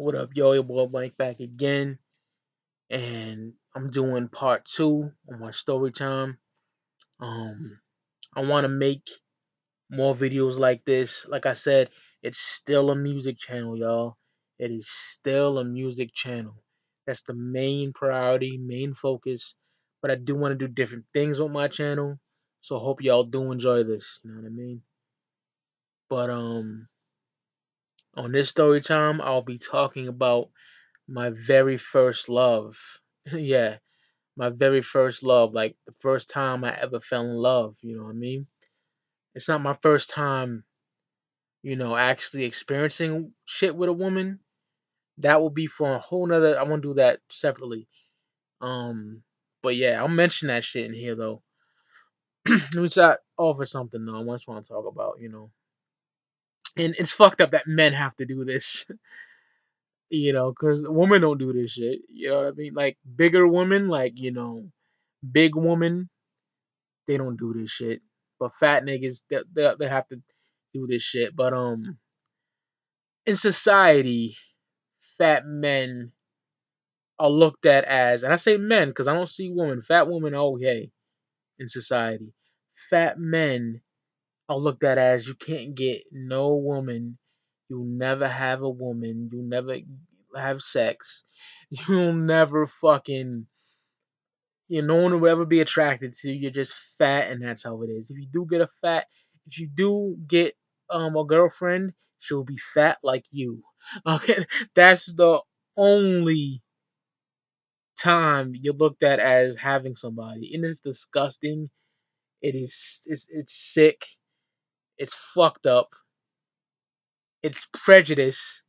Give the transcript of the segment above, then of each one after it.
What up, yo? Your boy Mike back again, and I'm doing part two on my story time. Um, I want to make more videos like this. Like I said, it's still a music channel, y'all. It is still a music channel. That's the main priority, main focus. But I do want to do different things with my channel, so I hope y'all do enjoy this. You know what I mean? But on this story time, I'll be talking about my very first love. Yeah, my very first love, like the first time I ever fell in love, you know what I mean? It's not my first time, actually experiencing shit with a woman. That will be for a whole nother, I want to do that separately. Um, but yeah, I'll mention that shit in here though. Let me start off something though. I just want to talk about. And it's fucked up that men have to do this, because women don't do this shit. You know what I mean? Like bigger women, like, big woman, they don't do this shit. But fat niggas, they have to do this shit. But in society, fat men are looked at as, and I say men because I don't see women. Fat women are okay in society. Fat men are looked at as you can't get no woman. You'll never have a woman. You'll never have sex. You'll never fucking no one will ever be attracted to you. You're just fat, and that's how it is. If you do get a girlfriend, she'll be fat like you. Okay, that's the only time you're looked at as having somebody, and it's disgusting. It's sick. It's fucked up. It's prejudice,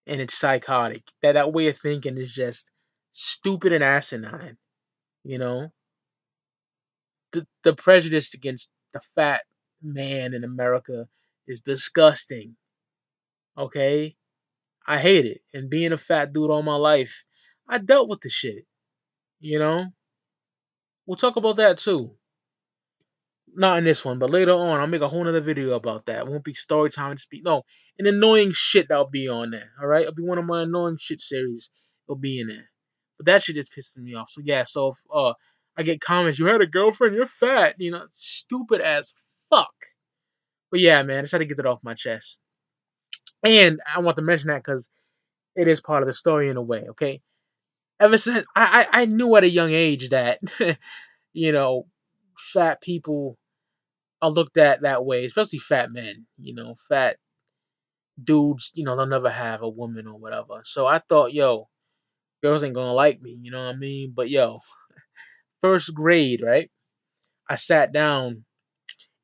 and it's psychotic. That way of thinking is just stupid and asinine. You know, the prejudice against the fat man in America is disgusting. Okay, I hate it. And being a fat dude all my life, I dealt with the shit. You know, we'll talk about that too. Not in this one, but later on, I'll make a whole nother video about that. It won't be story time. Just be no an annoying shit that'll be on there. All right, it'll be one of my annoying shit series. It'll be in there. But that shit just pisses me off. So yeah, so if I get comments, you had a girlfriend, you're fat. Stupid as fuck. But yeah, man, I just had to get that off my chest. And I want to mention that because it is part of the story in a way, okay? Ever since I knew at a young age that, you know, fat people are looked at that way, especially fat men, fat dudes, they'll never have a woman or whatever. So I thought, yo, girls ain't gonna like me, you know what I mean? But yo, first grade, right? I sat down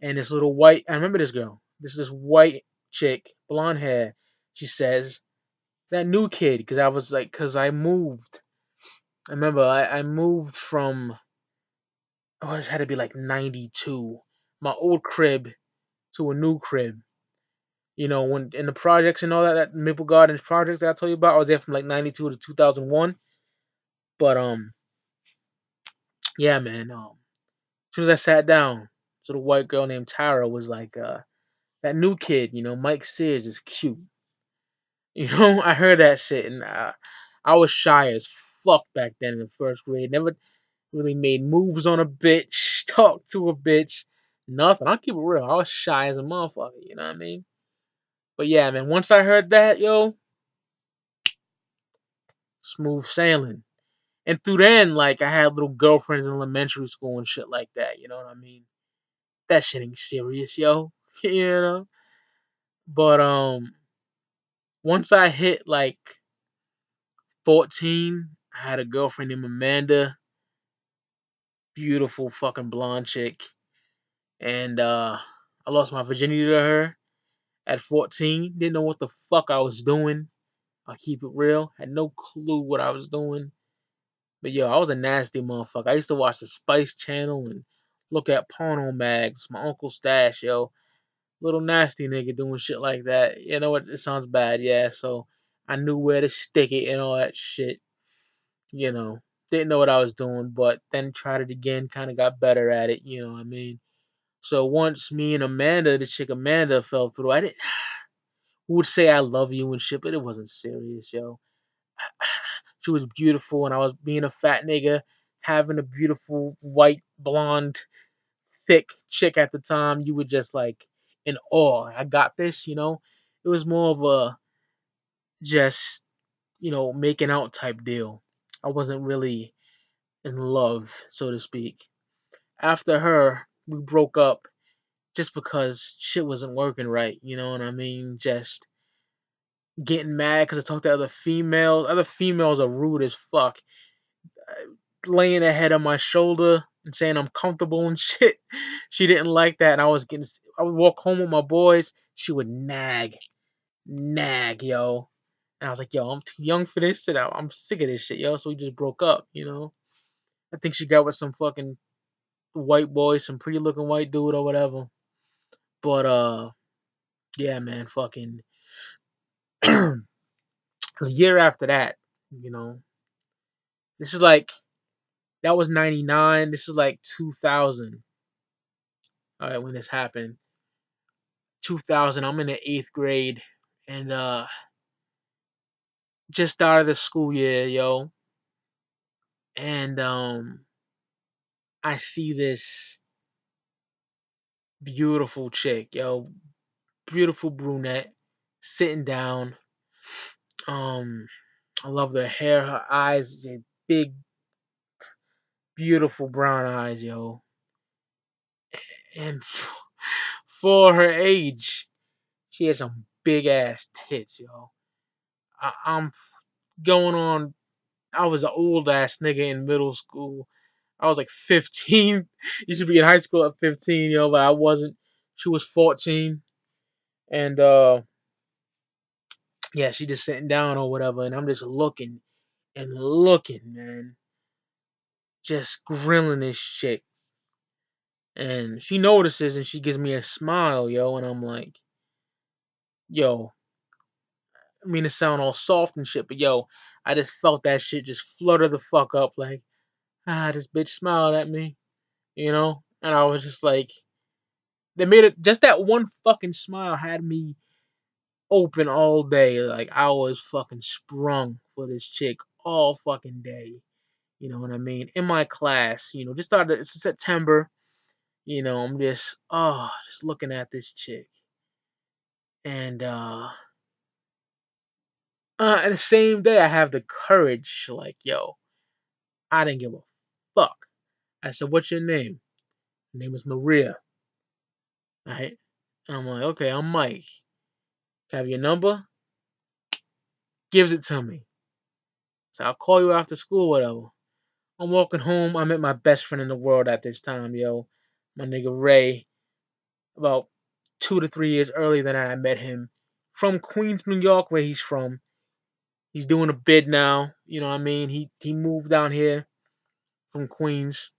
and this little white, I remember this girl, this white chick, blonde hair, she says, that new kid, because I was like, because I moved. I remember I moved from, oh, it had to be like 92, my old crib to a new crib. When in the projects and all that Maple Gardens projects that I told you about, I was there from like 92 to 2001. But yeah, man. As soon as I sat down, so the white girl named Tara was like, that new kid, Mike Sears is cute. I heard that shit, and I was shy as fuck back then in the first grade. Never really made moves on a bitch, talked to a bitch, nothing. I'll keep it real. I was shy as a motherfucker. You know what I mean? But yeah, man. Once I heard that, yo, smooth sailing. And through then, like, I had little girlfriends in elementary school and shit like that. You know what I mean? That shit ain't serious, yo. you know. But once I hit like 14, I had a girlfriend named Amanda, beautiful fucking blonde chick, and I lost my virginity to her at 14. Didn't know what the fuck I was doing. I'll keep it real. Had no clue what I was doing. But yo, I was a nasty motherfucker. I used to watch the Spice Channel and look at porno mags. My Uncle Stash, yo. Little nasty nigga doing shit like that. You know what? It sounds bad, yeah. So I knew where to stick it and all that shit. You know, didn't know what I was doing, but then tried it again, kind of got better at it. You know what I mean? So once me and Amanda, the chick Amanda, fell through, I didn't. who would say I love you and shit, but it wasn't serious, yo. She was beautiful, and I was being a fat nigga, having a beautiful white blonde thick chick at the time. You were just like in awe. I got this, you know. It was more of a just making out type deal. I wasn't really in love, so to speak. After her, we broke up just because shit wasn't working right. You know what I mean? Just getting mad because I talked to other females. Other females are rude as fuck, laying her head on my shoulder and saying I'm comfortable and shit. She didn't like that, and I would walk home with my boys. She would nag, yo. And I was like, yo, I'm too young for this shit. I'm sick of this shit, yo. So we just broke up, you know. I think she got with some fucking white boy, some pretty looking white dude or whatever. But yeah, man, fucking a year after that, you know, this is like that was '99. This is like 2000. All right, when this happened, 2000. I'm in the eighth grade, and just started the school year, yo. And I see this beautiful chick, yo, beautiful brunette, sitting down. Um, I love her hair, her eyes, big, beautiful brown eyes, yo. And for her age, she has some big ass tits, yo. I'm going on. I was an old ass nigga in middle school. I was like 15. You should be in high school at 15, yo, but I wasn't. She was 14, and yeah, she just sitting down or whatever, and I'm just looking and looking, man, just grilling this chick. And she notices and she gives me a smile, yo, and I'm like, yo, I mean to sound all soft and shit, but yo, I just felt that shit just flutter the fuck up, like, this bitch smiled at me, you know? And I was just like, they made it, just that one fucking smile had me open all day. Like, I was fucking sprung for this chick all fucking day. You know what I mean? In my class, just started, it's September, I'm just looking at this chick. And and the same day I have the courage, like, yo, I didn't give a fuck. I said, what's your name? Her name is Maria. Right? And I'm like, okay, I'm Mike. Have your number? Gives it to me. So I'll call you after school, whatever. I'm walking home. I met my best friend in the world at this time, yo. My nigga Ray. About 2 to 3 years earlier than I met him. From Queens, New York, where he's from. He's doing a bid now. You know what I mean? He moved down here from Queens.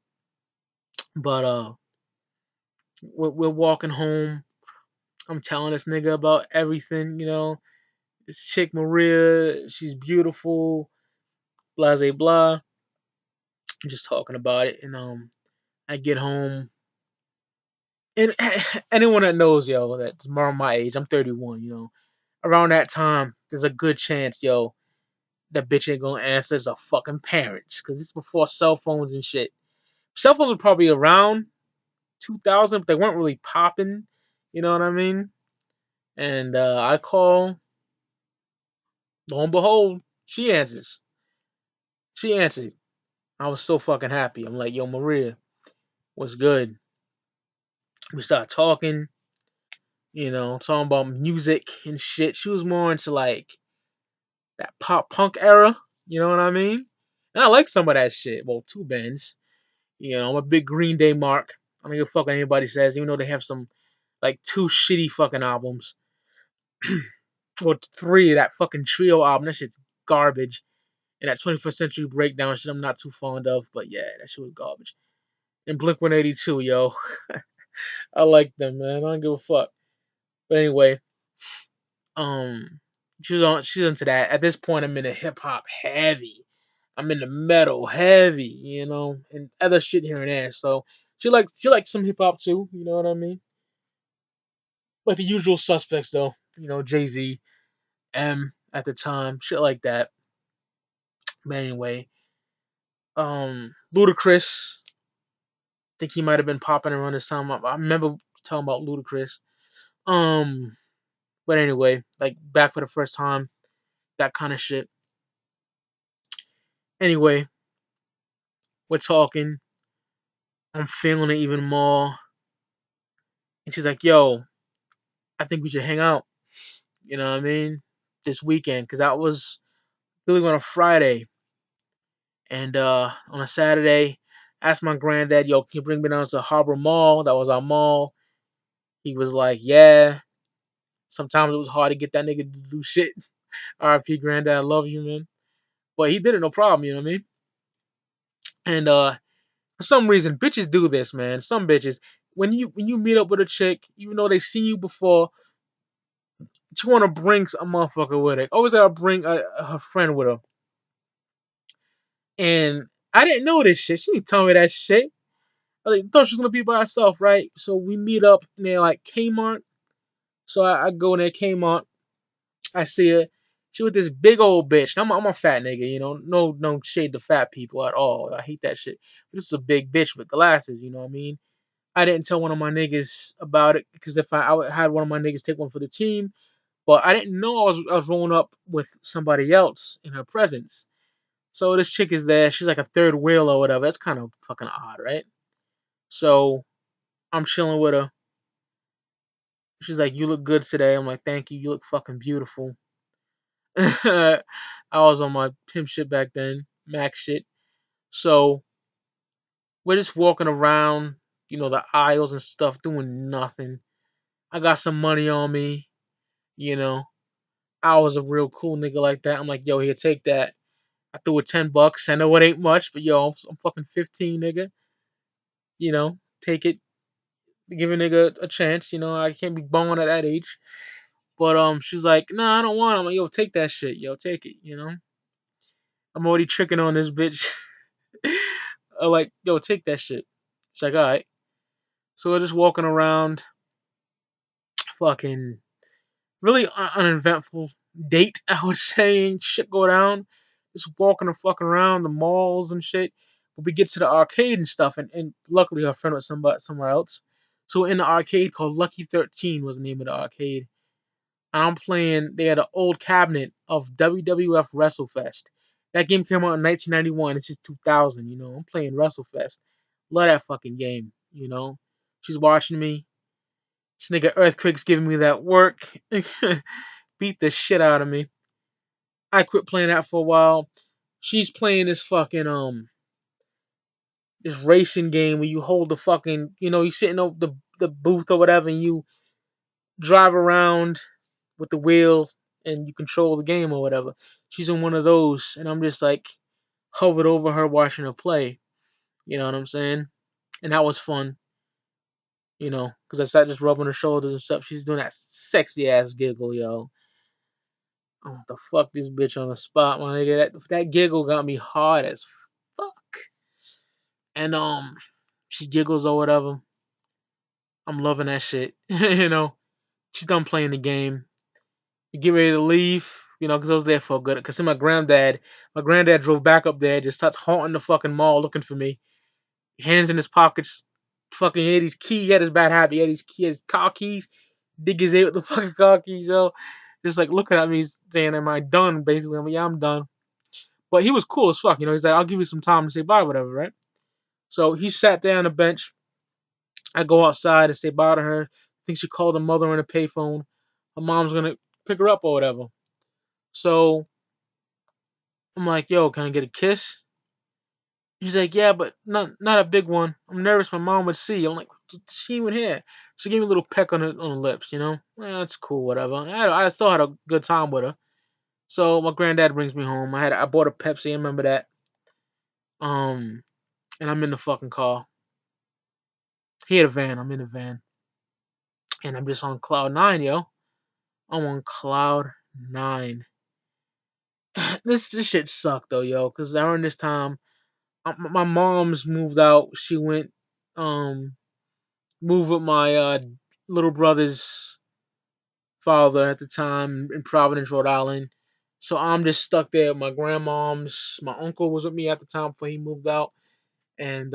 But we're walking home. I'm telling this nigga about everything. This chick Maria, she's beautiful, blah blah blah. I'm just talking about it, and I get home, and anyone that knows, yo, that's around my age, I'm 31. Around that time, there's a good chance, yo, that bitch ain't gonna answer as a fucking parents, cause it's before cell phones and shit. Cell phones were probably around 2000, but they weren't really popping. You know what I mean? And I call, lo and behold, she answers. She answered. I was so fucking happy. I'm like, yo, Maria, what's good? We start talking, talking about music and shit. She was more into like that pop punk era, you know what I mean? And I like some of that shit. Well, two bands. I'm a big Green Day mark. I don't give a fuck what anybody says, even though they have some like two shitty fucking albums. Or three, that fucking trio album, that shit's garbage. And that 21st Century Breakdown shit I'm not too fond of, but yeah, that shit was garbage. And Blink 182, yo. I like them, man. I don't give a fuck. But anyway, um, she's into that. At this point, I'm into hip hop heavy. I'm into metal heavy, and other shit here and there. So she likes some hip hop too. You know what I mean? Like the usual suspects, though. Jay-Z, M at the time, shit like that. But anyway, Ludacris, I think he might have been popping around this time. I remember talking about Ludacris. Um, but anyway, like back for the first time, that kind of shit. Anyway, we're talking. I'm feeling it even more. And she's like, yo, I think we should hang out. You know what I mean? This weekend. Because that was really on a Friday. And on a Saturday, I asked my granddad, yo, can you bring me down to the Harbor Mall? That was our mall. He was like, yeah. Sometimes it was hard to get that nigga to do shit. RIP granddad, I love you, man. But he did it no problem, you know what I mean? And for some reason, bitches do this, man. Some bitches. When you meet up with a chick, even though they've seen you before, she wanna bring a motherfucker with her. Always gotta bring her friend with her. And I didn't know this shit. She didn't tell me that shit. I thought she was gonna be by herself, right? So we meet up near like Kmart. So I go in there Kmart. I see her. She with this big old bitch. I'm a fat nigga, No shade to fat people at all. I hate that shit. But this is a big bitch with glasses. You know what I mean? I didn't tell one of my niggas about it because if I had one of my niggas take one for the team, but I didn't know I was rolling up with somebody else in her presence. So this chick is there. She's like a third wheel or whatever. That's kind of fucking odd, right? So I'm chilling with her. She's like, "You look good today." I'm like, "Thank you. You look fucking beautiful." I was on my pimp shit back then, Mac shit. So we're just walking around, the aisles and stuff, doing nothing. I got some money on me, you know. I was a real cool nigga like that. I'm like, yo, here, take that. I threw it $10. I know it ain't much, but yo, I'm fucking 15, nigga. Take it, give a nigga a chance. I can't be born at that age. But she's like, nah, I don't want it. I'm like, yo, take that shit, yo, take it. I'm already tricking on this bitch. I'm like, yo, take that shit. She's like, all right. So we're just walking around, fucking really uneventful date. I would say shit go down, just walking and fucking around the malls and shit. But we get to the arcade and stuff, and luckily her friend was somewhere else. So in the arcade called Lucky 13 was the name of the arcade. And I'm playing. They had an old cabinet of WWF WrestleFest. That game came out in 1991. It's just 2000. I'm playing WrestleFest. Love that fucking game. She's watching me. This nigga Earthquake's giving me that work. Beat the shit out of me. I quit playing that for a while. She's playing this fucking this racing game where you hold the fucking you sitting over the booth or whatever and you drive around with the wheel and you control the game or whatever. She's in one of those and I'm just like hovered over her watching her play. You know what I'm saying? And that was fun. Because I sat just rubbing her shoulders and stuff. She's doing that sexy ass giggle, yo. I want to fuck this bitch on the spot, my nigga. That giggle got me hard as fuck. And she giggles or whatever. I'm loving that shit. She's done playing the game. You get ready to leave, because I was there for good. Because my granddad drove back up there, just starts haunting the fucking mall looking for me. Hands in his pockets, fucking he had his key. He had his bad habit. He had his car keys. Dig his head with the fucking car keys, yo. Just like looking at me, saying, "Am I done?" Basically, I'm like, "Yeah, I'm done." But he was cool as fuck, He's like, "I'll give you some time to say bye, whatever, right?" So he sat there on the bench. I go outside and say bye to her. I think she called her mother on a payphone. Her mom's gonna pick her up or whatever. So I'm like, "Yo, can I get a kiss?" He's like, "Yeah, but not a big one. I'm nervous my mom would see." I'm like, "She even here?" She gave me a little peck on the lips. That's cool, whatever. I still had a good time with her. So my granddad brings me home. I bought a Pepsi. I remember that. Um, and I'm in the fucking car. He had a van. I'm in a van, and I'm just on cloud nine, yo. I'm on cloud nine. This shit sucked though, yo. Cause around this time, my mom's moved out. She went moved with my little brother's father at the time in Providence, Rhode Island. So I'm just stuck there with my grandmom's. My uncle was with me at the time before he moved out, and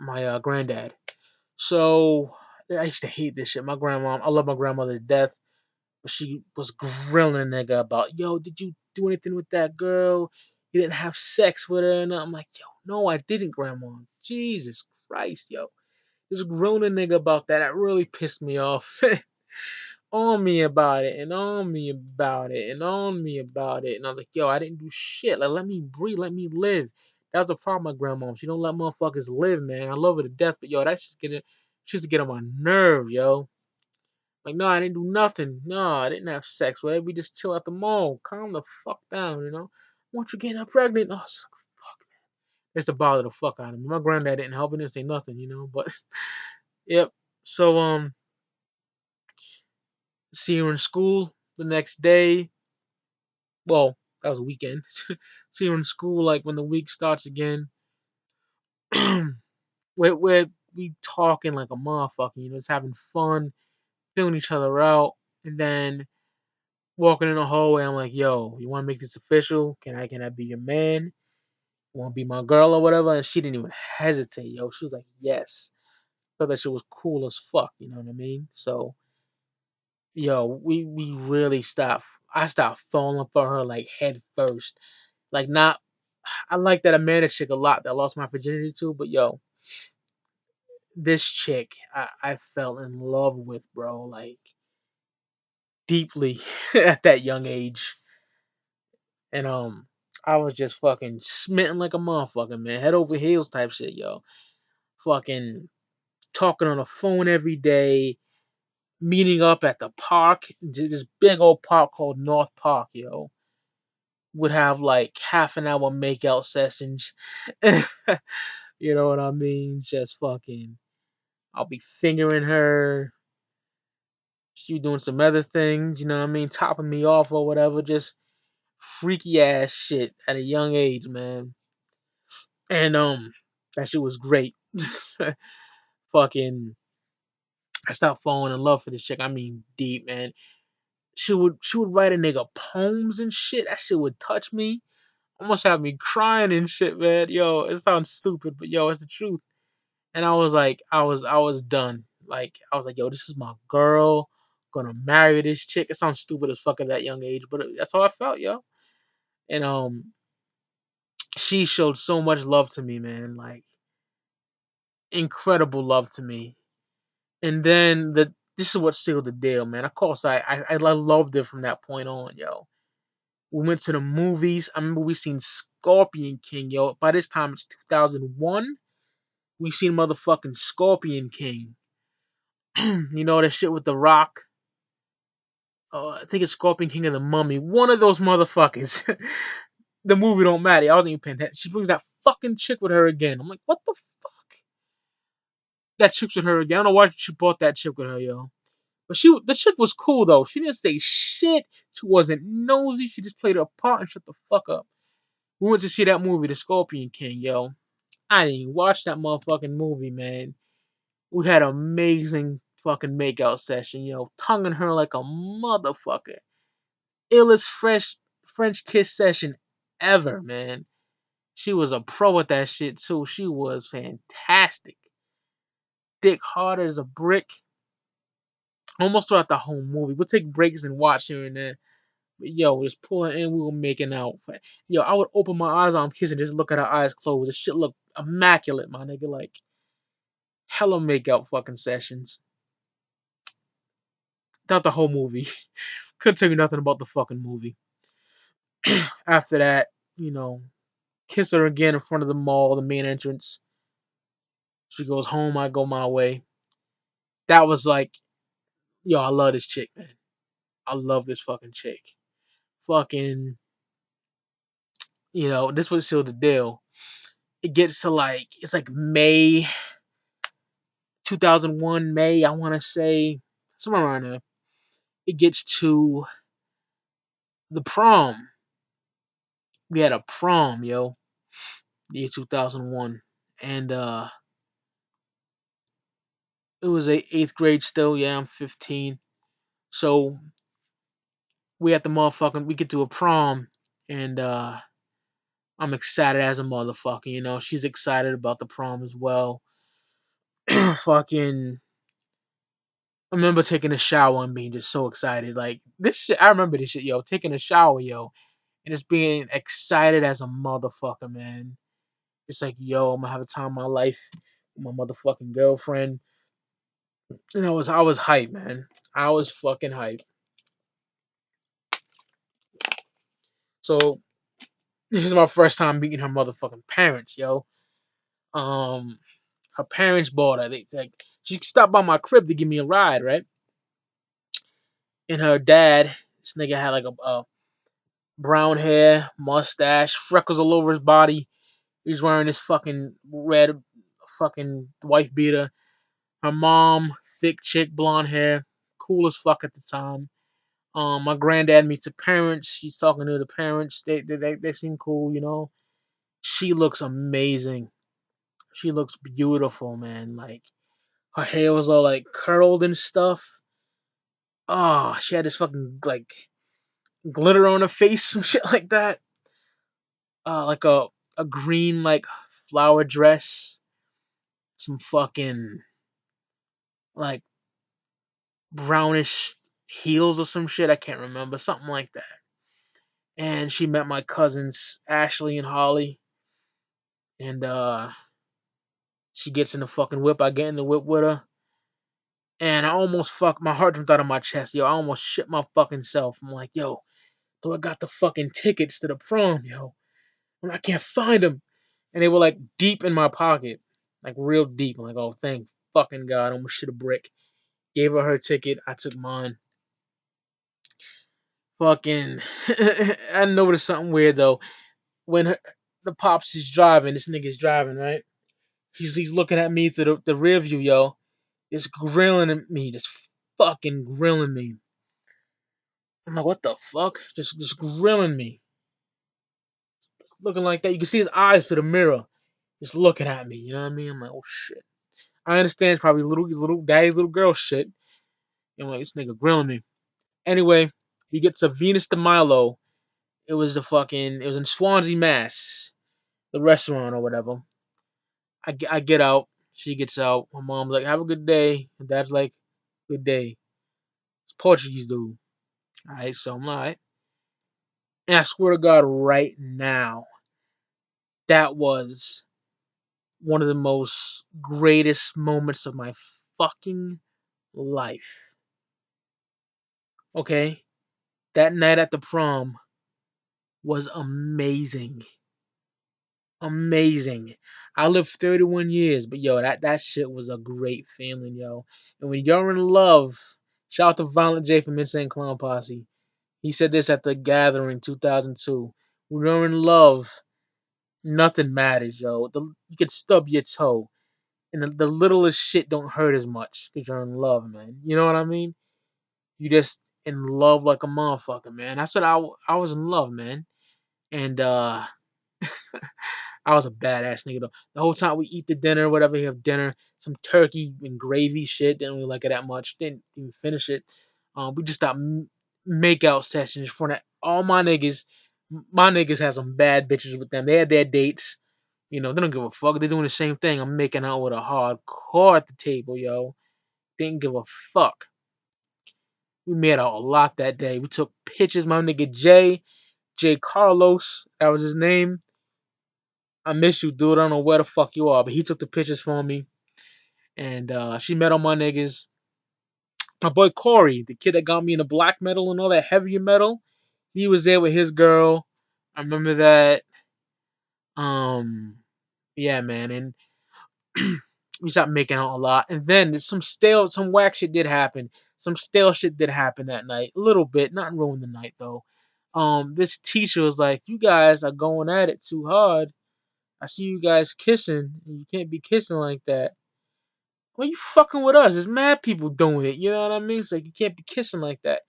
my granddad. So I used to hate this shit. My grandma, I love my grandmother to death, but she was grilling a nigga about, yo, did you do anything with that girl? You didn't have sex with her, and I'm like, yo, no, I didn't, grandma. Jesus Christ, yo, just grilling a nigga about that. That really pissed me off. On me about it, and on me about it, and on me about it. And I was like, yo, I didn't do shit. Like, let me breathe, let me live. That was the problem with my grandma. She don't let motherfuckers live, man. I love her to death, but yo, that's just getting she used to get on my nerve, yo. Like, no, I didn't do nothing. No, I didn't have sex with her. We just chill at the mall. Calm the fuck down, you know. Once you getting her pregnant, oh, fuck. It's to bother the fuck out of me. My granddad didn't help. He didn't say nothing, you know. But yep. So see her in school the next day. Well, that was a weekend. See her in school like when the week starts again. We talking like a motherfucker, you know, just having fun, feeling each other out, and then walking in the hallway. I'm like, yo, you want to make this official? Can I be your man? You want to be my girl or whatever? And she didn't even hesitate, yo. She was like, yes. Thought that shit was cool as fuck. You know what I mean? So, yo, we really stopped. I stopped falling for her like head first. Like not I like that Amanda chick a lot that I lost my virginity to, but yo, this chick I fell in love with, bro, like deeply at that young age. And I was just fucking smitten like a motherfucker, man. Head over heels type shit, yo. Fucking talking on the phone every day, meeting up at the park, this big old park called North Park, yo. Would have like half an hour makeout sessions. You know what I mean? Just fucking I'll be fingering her. She doing some other things, you know what I mean? Topping me off or whatever. Just freaky ass shit at a young age, man. And that shit was great. Fucking I stopped falling in love for this chick. I mean deep, man. She would write a nigga poems and shit. That shit would touch me. Almost have me crying and shit, man. Yo, it sounds stupid, but yo, it's the truth. And I was like, I was done. Like I was like, yo, this is my girl. Gonna marry this chick. It sounds stupid as fuck at that young age, but that's how I felt, yo. And she showed so much love to me, man. Like incredible love to me. And then this is what sealed the deal, man. Of course, I loved it from that point on, yo. We went to the movies. I remember we seen Scorpion King, yo. By this time it's 2001. We seen motherfucking Scorpion King. You know that shit with the Rock. I think it's Scorpion King and the Mummy. One of those motherfuckers. The movie don't matter. I wasn't even paying attention. She brings that fucking chick with her again. I'm like, what the fuck? That chick's with her again. I don't know why she brought that chick with her, yo. But the chick was cool though. She didn't say shit. She wasn't nosy. She just played her part and shut the fuck up. We went to see that movie, The Scorpion King, yo. I didn't even watch that motherfucking movie, man. We had an amazing fucking makeout session, yo. Tonguing her like a motherfucker. Illest French kiss session ever, man. She was a pro at that shit too. She was fantastic. Dick hard as a brick. Almost throughout the whole movie. We'll take breaks and watch here and there. But yo, just pulling in, we were making out. Yo, I would open my eyes while I'm kissing, just look at her eyes closed. This shit looked immaculate, my nigga. Like hella makeout fucking sessions. Throughout the whole movie. Couldn't tell you nothing about the fucking movie. After that, you know, kiss her again in front of the mall, the main entrance. She goes home, I go my way. That was like, yo, I love this chick, man. I love this fucking chick. Fucking, this was still the deal. It gets to like, it's like May 2001, May, I want to say, somewhere around there. It gets to the prom. We had a prom, yo, year 2001. And It was a eighth grade still. Yeah, I'm 15. So we at the motherfucking we get to a prom, and I'm excited as a motherfucker. She's excited about the prom as well. Fucking, I remember taking a shower and being just so excited. Like this shit, I remember this shit, yo. Taking a shower, yo, and just being excited as a motherfucker, man. It's like, yo, I'm gonna have a time of my life with my motherfucking girlfriend. I was hyped, man. I was fucking hyped. So this is my first time meeting her motherfucking parents, yo. Um, Her parents bought her. They like she stopped by my crib to give me a ride, right? And her dad, this nigga had like a brown hair, mustache, freckles all over his body. He's wearing this fucking red fucking wife beater. Her mom, thick chick, blonde hair, cool as fuck at the time. My granddad meets the parents. She's talking to the parents. They seem cool. She looks amazing. She looks beautiful, man. Like her hair was all like curled and stuff. Oh, she had this fucking like glitter on her face, some shit like that. Like a green like flower dress, some fucking like brownish heels or some shit. I can't remember, something like that. And she met my cousins Ashley and Holly, and she gets in the fucking whip. I get in the whip with her, and I almost my heart jumped out of my chest, yo. I almost shit my fucking self. I'm like, yo, though I got the fucking tickets to the prom, yo, and I can't find them, and they were like deep in my pocket, like real deep. I'm like, oh, thank fucking God, I almost shit a brick. Gave her ticket. I took mine. Fucking, I noticed something weird though. When the pops is driving, this nigga's driving, right? He's looking at me through the rear view, yo. Just grilling at me, just fucking grilling me. I'm like, what the fuck? Just grilling me, looking like that. You can see his eyes through the mirror, just looking at me. You know what I mean? I'm like, oh shit. I understand it's probably little daddy's little girl shit. I'm like, this nigga grilling me. Anyway, he gets a Venus de Milo. It was in Swansea, Mass, the restaurant or whatever. I get out. She gets out. My mom's like, have a good day. And dad's like, good day. It's Portuguese dude. Alright, so I'm like, and I swear to God, right now, that was one of the most greatest moments of my fucking life. Okay? That night at the prom was amazing. Amazing. I lived 31 years, but yo, that shit was a great feeling, yo. And when you're in love, shout out to Violent J from Insane Clown Posse. He said this at the gathering 2002. When you're in love, nothing matters, yo. You could stub your toe, and the littlest shit don't hurt as much because you're in love, man. You know what I mean? You just in love like a motherfucker, man. That's what I was in love, man. And I was a badass nigga though. The whole time we eat the dinner, whatever we have dinner, some turkey and gravy shit. Didn't really like it that much. Didn't even finish it. We just got make out sessions in front of all my niggas. My niggas had some bad bitches with them. They had their dates. They don't give a fuck. They're doing the same thing. I'm making out with a hardcore at the table, yo. Didn't give a fuck. We made out a lot that day. We took pictures. My nigga J Carlos, that was his name. I miss you, dude. I don't know where the fuck you are, but he took the pictures for me. And she met all my niggas. My boy Corey, the kid that got me in the black metal and all that heavier metal, he was there with his girl. I remember that. Um, yeah, man. And we stopped making out a lot. And then some whack shit did happen. Some stale shit did happen that night. A little bit. Nothing ruined the night, though. This teacher was like, you guys are going at it too hard. I see you guys kissing, and you can't be kissing like that. Well, you fucking with us. There's mad people doing it. You know what I mean? It's like you can't be kissing like that.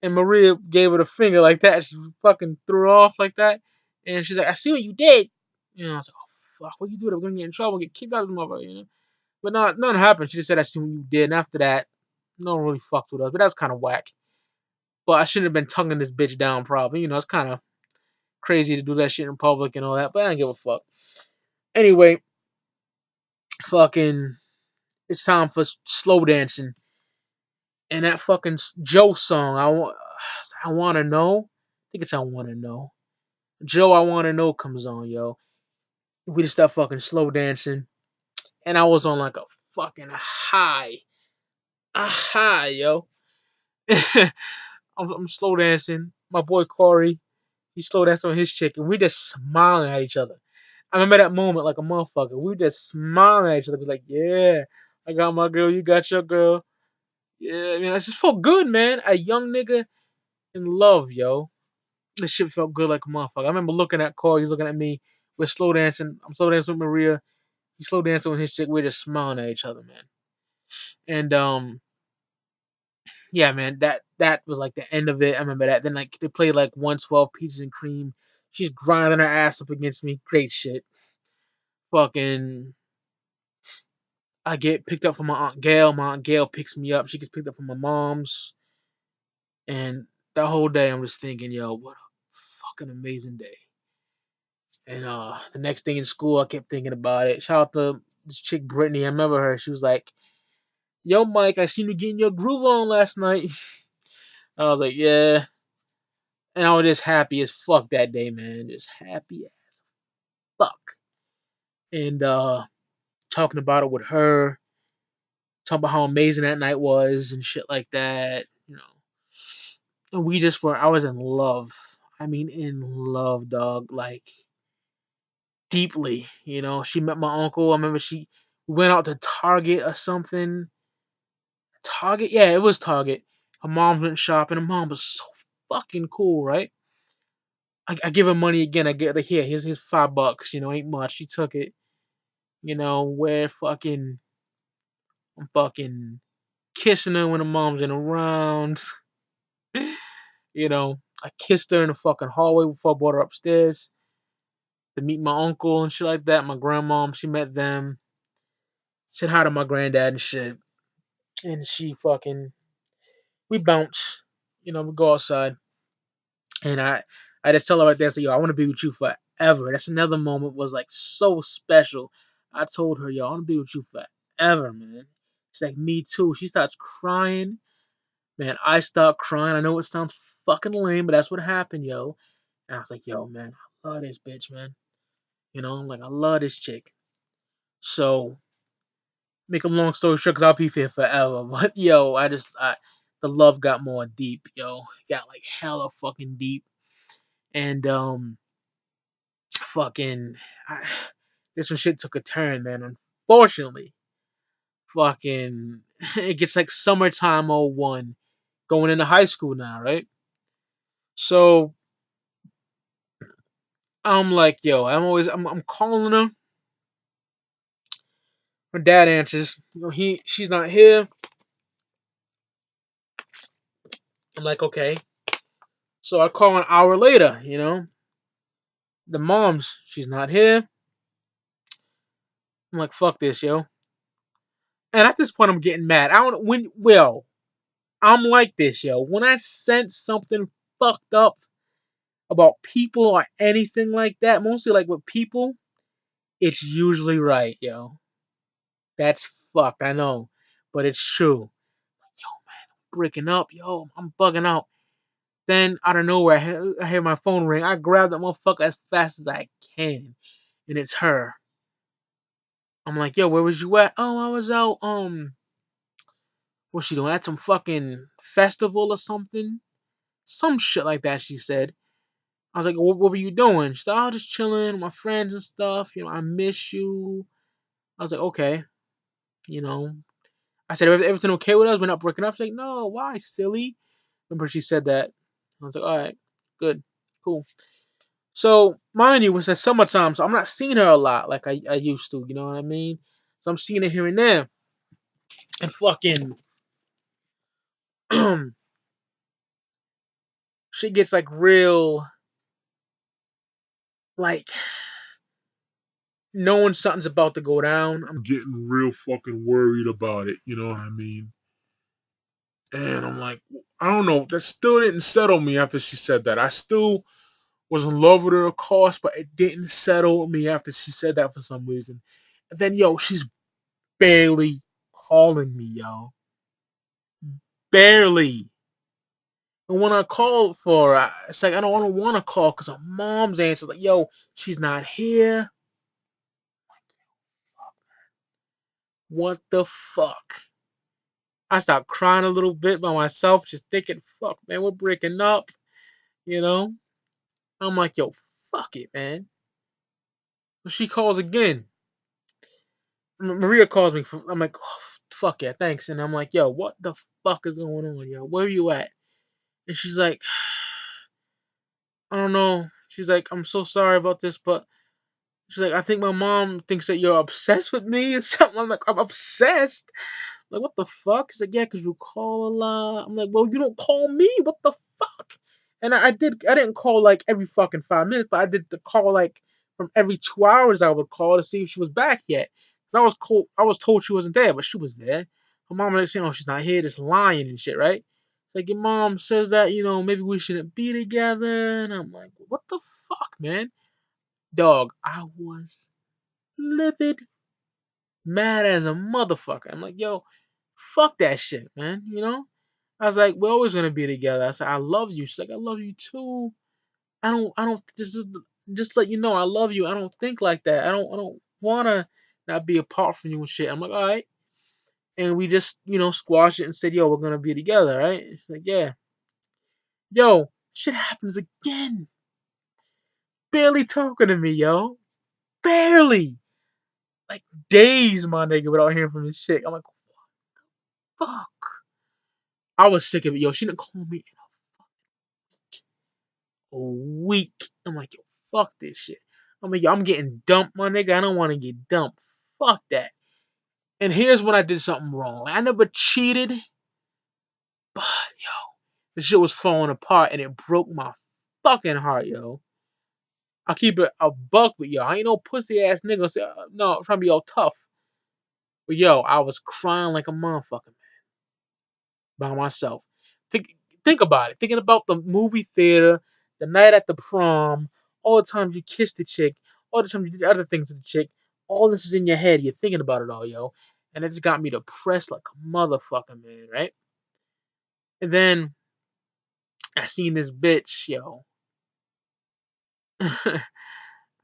And Maria gave her the finger like that. She fucking threw her off like that. And she's like, I see what you did. I was like, oh fuck, what you do? We're gonna get in trouble, get kicked out of the motherfucker. But not nothing happened. She just said I seen what you did, and after that, no one really fucked with us. But that was kind of whack. But I shouldn't have been tonguing this bitch down. Probably, it's kind of crazy to do that shit in public and all that. But I don't give a fuck. Anyway, fucking, it's time for slow dancing. And that fucking Joe song, I want to know. I think it's I want to know. Joe, I want to know comes on, yo. We just start fucking slow dancing, and I was on like a fucking high, yo. I'm slow dancing. My boy Corey, he slow dancing on his chick, and we just smiling at each other. I remember that moment like a motherfucker. We just smiling at each other, be like, yeah, I got my girl, you got your girl. Yeah, it just felt good, man. A young nigga in love, yo. This shit felt good like a motherfucker. I remember looking at Corey, he's looking at me. We're slow dancing. I'm slow dancing with Maria. He's slow dancing with his chick. We're just smiling at each other, man. And yeah, man, that was like the end of it. I remember that. Then like they played like 112 Peaches and Cream. She's grinding her ass up against me. Great shit. Fucking, I get picked up from my aunt Gail. My aunt Gail picks me up. She gets picked up from my mom's. And the whole day I'm just thinking, yo, what a fucking amazing day. And the next thing in school, I kept thinking about it. Shout out to this chick Brittany. I remember her. She was like, "Yo, Mike, I seen you getting your groove on last night." I was like, "Yeah," and I was just happy as fuck that day, man. Just happy as fuck. And talking about it with her, talking about how amazing that night was and shit like that. And we just were. I was in love. I mean, in love, dog. Like deeply. She met my uncle. I remember she went out to Target or something. Target, yeah, it was Target. Her mom went shopping. Her mom was so fucking cool, right? I give her money again. I get like, here, here's $5. Ain't much. She took it. Where I'm fucking kissing her when her mom's in around. I kissed her in the fucking hallway before I brought her upstairs to meet my uncle and shit like that. My grandmom, she met them. Said hi to my granddad and shit. And she fucking, we bounce. We go outside. And I just tell her right there, I say, yo, I want to be with you forever. That's another moment was like so special. I told her, yo, I want to be with you forever, man. She's like, me too. She starts crying. Man, I start crying. I know it sounds fucking lame, but that's what happened, yo. And I was like, yo, man, I love this bitch, man. I'm like, I love this chick. So, make a long story short, because I'll be here forever. But, yo, the love got more deep, yo. Got like hella fucking deep. And, fucking, I, this one shit took a turn, man. Unfortunately, fucking, it gets like summertime '01, going into high school now, right? So I'm like, yo, I'm calling her. Her dad answers. She's not here. I'm like, okay. So I call an hour later. The mom's, she's not here. I'm like, fuck this, yo. And at this point, I'm getting mad. I don't when well, I'm like this, yo. When I sense something fucked up about people or anything like that, mostly like with people, it's usually right, yo. That's fucked, I know, but it's true. Yo, man, I'm breaking up, yo. I'm bugging out. Then out of nowhere, I hear my phone ring. I grab that motherfucker as fast as I can, and it's her. I'm like, yo, where was you at? Oh, I was out. What's she doing? At some fucking festival or something? Some shit like that. She said. I was like, what were you doing? She said, oh, just chilling with my friends and stuff. I miss you. I was like, okay. You know, I said, everything okay with us? We're not breaking up. She's like, no, why, silly? Remember she said that. I was like, all right, good, cool. So, mind you, it's at summertime, so I'm not seeing her a lot like I used to, you know what I mean? So I'm seeing her here and there. And fucking, she gets like real, like, knowing something's about to go down, I'm getting real fucking worried about it. You know what I mean? And I'm like, I don't know. That still didn't settle me after she said that. I still was in love with her, of course, but it didn't settle me after she said that for some reason. And then, yo, she's barely calling me, yo. Barely. And when I called for her, it's like I don't want to call because her mom's answer like, yo, she's not here. What the fuck? I start crying a little bit by myself, just thinking, fuck, man, we're breaking up, you know? I'm like, yo, fuck it, man. She calls again. Maria calls me. I'm like, oh, fuck yeah, thanks. And I'm like, yo, what the fuck is going on, yo? Where are you at? And she's like, I don't know. She's like, I'm so sorry about this, but she's like, I think my mom thinks that you're obsessed with me or something. I'm like, I'm obsessed? Like, what the fuck? He's like, yeah, because you call a lot. I'm like, well, you don't call me. What the fuck? And I didn't call like every fucking 5 minutes, but I did the call like from every 2 hours I would call to see if she was back yet. I was told she wasn't there, but she was there. Her mom was saying, oh, she's not here, just lying and shit, right? It's like, your mom says that, maybe we shouldn't be together. And I'm like, what the fuck, man? Dog, I was livid, mad as a motherfucker. I'm like, yo, fuck that shit, man. I was like, we're always gonna be together. I said, I love you. She's like, I love you too. I don't. This is just let you know, I love you. I don't think like that. I don't wanna not be apart from you and shit. I'm like, all right. And we just, squashed it and said, yo, we're gonna be together, right? And she's like, yeah. Yo, shit happens again. Barely talking to me, yo. Barely. Like days, my nigga, without hearing from this shit. I'm like, fuck. I was sick of it, yo. She didn't call me in a week. I'm like, yo, fuck this shit. I'm like, yo, I'm getting dumped, my nigga. I don't want to get dumped. Fuck that. And here's when I did something wrong. I never cheated, but yo, the shit was falling apart and it broke my fucking heart, yo. I keep it a buck with yo. I ain't no pussy ass nigga. Say, no, I'm trying to be all tough. But yo, I was crying like a motherfucker by myself. Think about it. Thinking about the movie theater, the night at the prom, all the times you kissed the chick, all the times you did other things to the chick. All this is in your head. You're thinking about it all, yo. And it just got me depressed like a motherfucker, man, right? And then I seen this bitch, yo.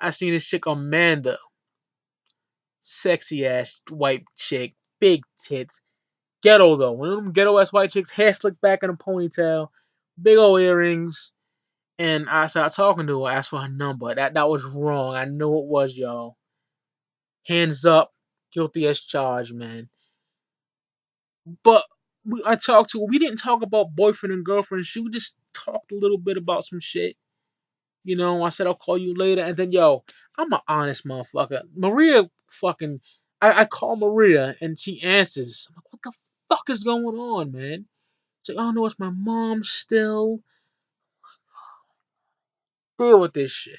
I seen this chick Amanda. Sexy ass white chick. Big tits. Ghetto though. One of them ghetto ass white chicks, hair slicked back in a ponytail, big old earrings. And I started talking to her, asked for her number. That was wrong. I know it was, y'all. Hands up, guilty as charged, man. But I talked to her. We didn't talk about boyfriend and girlfriend. She just talked a little bit about some shit. I said I'll call you later. And then, yo, I'm an honest motherfucker. Maria fucking, I call Maria and she answers. I'm like, what the fuck is going on, man? She's like, oh no, it's my mom still. Deal with this shit.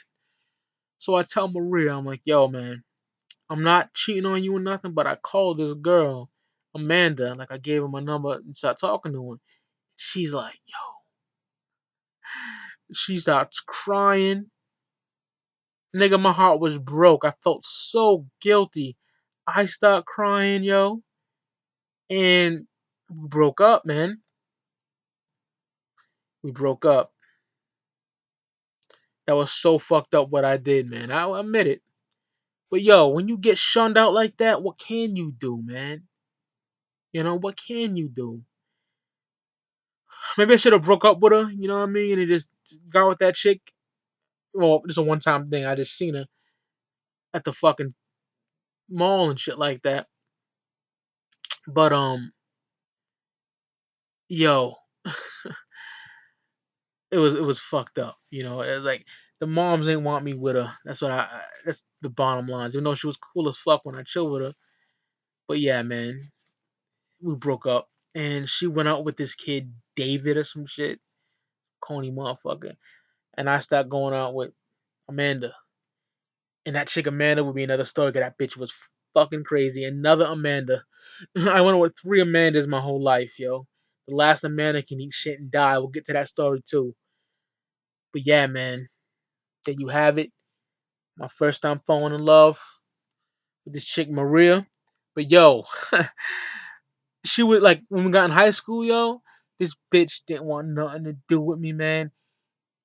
So I tell Maria, I'm like, yo, man, I'm not cheating on you or nothing, but I called this girl, Amanda, like I gave her my number and started talking to her. She's like, yo, she starts crying. Nigga, my heart was broke. I felt so guilty. I start crying, yo, and we broke up, man. We broke up. That was so fucked up what I did, man. I admit it. But yo, when you get shunned out like that, what can you do, man? What can you do? Maybe I should have broke up with her, you know what I mean? And just got with that chick. Well, it's a one time thing. I just seen her at the fucking mall and shit like that. But yo, it was fucked up. It was like the moms ain't want me with her. That's what that's the bottom line. Even though she was cool as fuck when I chilled with her. But yeah, man, we broke up. And she went out with this kid, David or some shit. Coney motherfucker. And I started going out with Amanda. And that chick Amanda would be another story, 'cause that bitch was fucking crazy. Another Amanda. I went with three Amandas my whole life, yo. The last Amanda can eat shit and die. We'll get to that story too. But yeah, man, there you have it. My first time falling in love with this chick Maria. But yo, she would like when we got in high school, yo. This bitch didn't want nothing to do with me, man.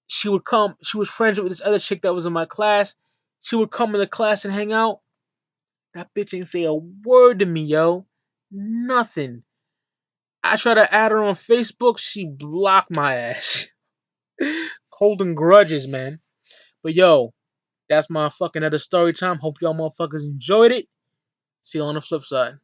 She would come. She was friends with this other chick that was in my class. She would come in the class and hang out. That bitch ain't say a word to me, yo. Nothing. I tried to add her on Facebook. She blocked my ass. Holding grudges, man. But yo, that's my fucking other story time. Hope y'all motherfuckers enjoyed it. See you on the flip side.